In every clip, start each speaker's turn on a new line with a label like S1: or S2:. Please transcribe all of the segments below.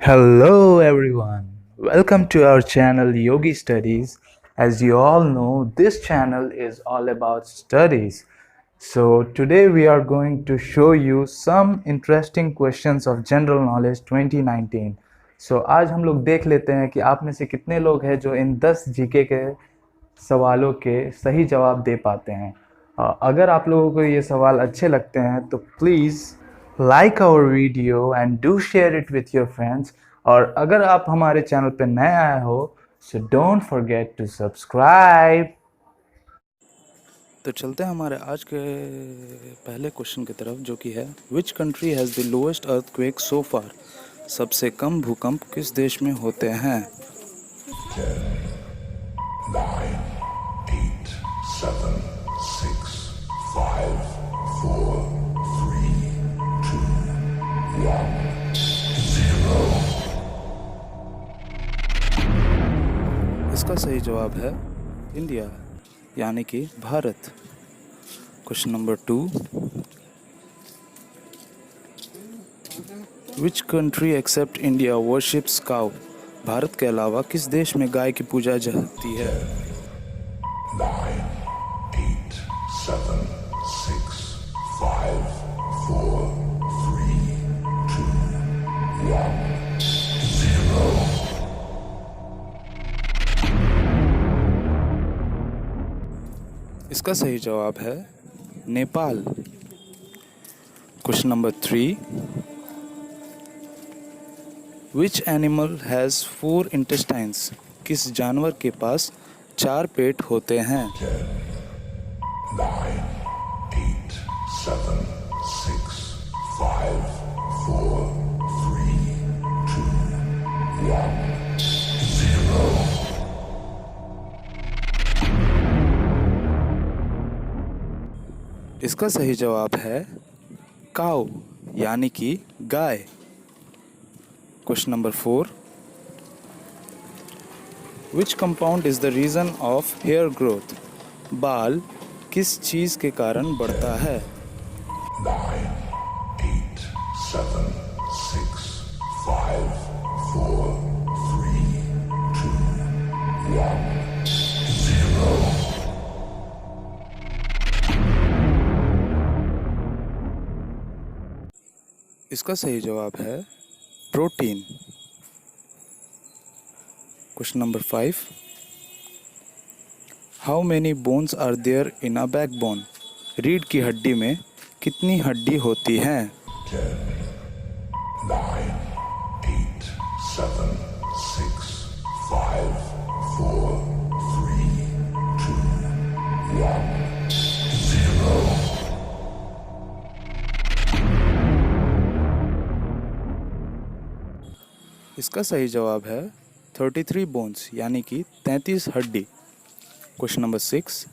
S1: Hello everyone, welcome to our channel Yogi Studies. As you all know, this channel is all about studies. So today we are going to show you some interesting questions of general knowledge 2019. So आज हम लोग देख लेते हैं कि आप में से कितने लोग हैं जो इन 10 जीके के सवालों के सही जवाब दे पाते हैं। अगर आप लोगों को ये सवाल अच्छे लगते हैं तो please like our video and do share it with your friends. और अगर आप हमारे चैनल पर नए आए हो so don't forget to subscribe.
S2: तो चलते हैं हमारे आज के पहले क्वेश्चन की तरफ, जो कि है which country has the lowest earthquake so far. सबसे कम भूकंप किस देश में होते हैं?
S3: 9, 8, 7, 6, 5, 4, 3, 2, 1, 0।
S2: इसका सही जवाब है इंडिया, यानी कि Bharat. Question number 2, which country accept India worships cow. Bharat के अलावा किस देश में गाय की पूजा जाती है?
S3: 9, 8, 7, 6, 5, 4, 3, 2, 1, 0।
S2: इसका सही जवाब है Nepal. Question number 3, which animal has 4 intestines. किस जानवर के पास 4 पेट होते हैं?
S3: 9, 8, 7, 6, 5, 4, 3, 2, 1, 0।
S2: इसका सही जवाब है काऊ, यानी कि गाय। Question number 4, which compound is the reason of hair growth. बाल किस चीज़ के कारण बढ़ता है?
S3: 9, 8, 7, 6, 5, 4, 3, 2, 1, 0।
S2: इसका सही जवाब है protein. Question number 5, how many bones are there in a backbone. रीढ़ की हड्डी में कितनी हड्डी होती हैं?
S3: 10, 9, 8, 7, 6, 5, 4, 3, 2, 1, 0।
S2: इसका सही जवाब है 33 बोन्स, यानी कि 33 हड्डी। Question number 6,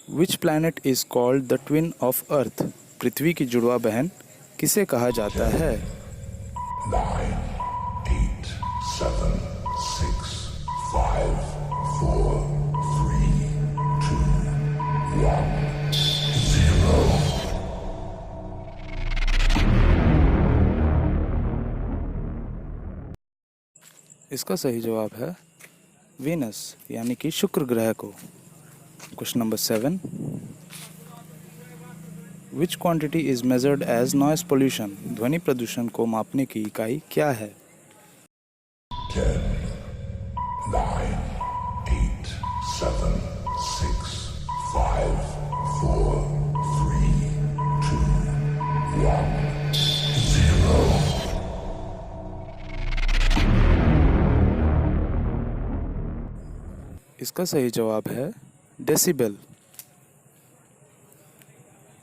S2: which planet is called the twin of earth. पृथ्वी की जुड़वा बहन किसे कहा जाता है?
S3: 9, 8, 7, 6, 5, 4, 3, 2, 1, 0।
S2: इसका सही जवाब है वीनस, यानी कि शुक्र ग्रह को। Question number 7, which quantity is measured as noise pollution. ध्वनि प्रदूषण को मापने की इकाई क्या है?
S3: 10, 9, 8, 7, 6, 5, 4, 3, 2, 1, 0।
S2: इसका सही जवाब है decibel.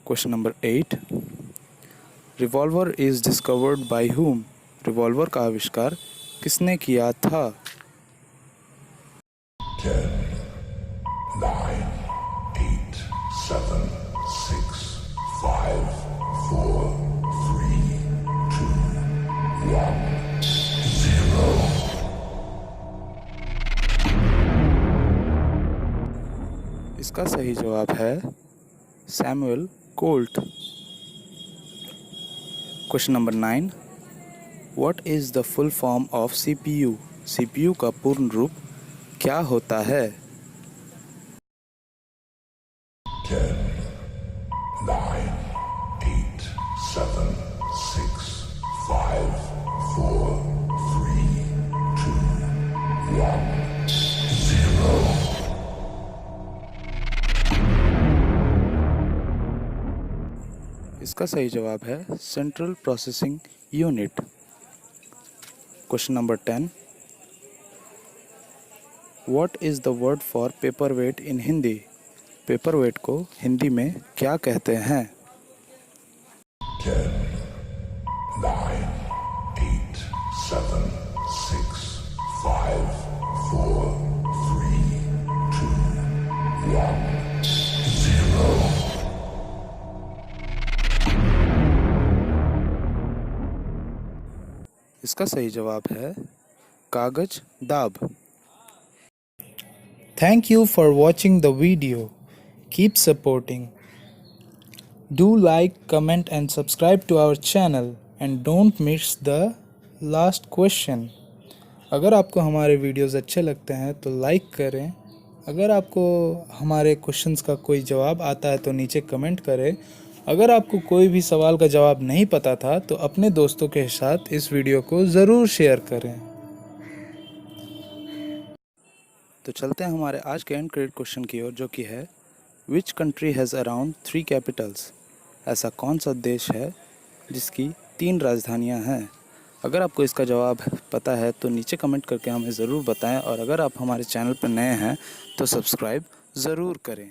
S2: Question number 8, revolver is discovered by whom। Revolver का आविष्कार किसने किया था?
S3: 10, 9, 8, 7, 6, 5, 4, 3, 2, 1, 0।
S2: इसका सही जवाब है Samuel Colt. Question number 9, What is the full form of CPU? CPU का पूर्ण रूप क्या होता है?
S3: 10, 9, 8, 7, 6, 5, 4, 3, 2, 1, 0.
S2: इसका सही जवाब है central processing unit. Question number 10। What is the word for paperweight in Hindi? Paperweight को हिंदी में क्या कहते हैं?
S3: 10, 9, 8, 7, 6, 5, 4, 3, 2, 1, 0.
S2: इसका सही जवाब है कागज दाब।
S1: Thank you for watching the video. Keep supporting. Do like, comment and subscribe to our channel and don't miss the last question. अगर आपको हमारे वीडियोस अच्छे लगते हैं तो लाइक करें। अगर आपको हमारे क्वेश्चंस का कोई जवाब आता है तो नीचे कमेंट करें। अगर आपको कोई भी सवाल का जवाब नहीं पता था तो अपने दोस्तों के साथ इस वीडियो को ज़रूर शेयर करें।
S2: तो चलते हैं हमारे आज के एंड क्रेडिट क्वेश्चन की ओर, जो कि है which country has around 3 Capitals? ऐसा कौन सा देश है जिसकी 3 राजधानियां हैं? अगर आपको इसका जवाब पता है तो नीचे कमेंट करके हमें ज़रूर बताएं, और अगर आप हमारे चैनल पर नए हैं तो सब्सक्राइब ज़रूर करें।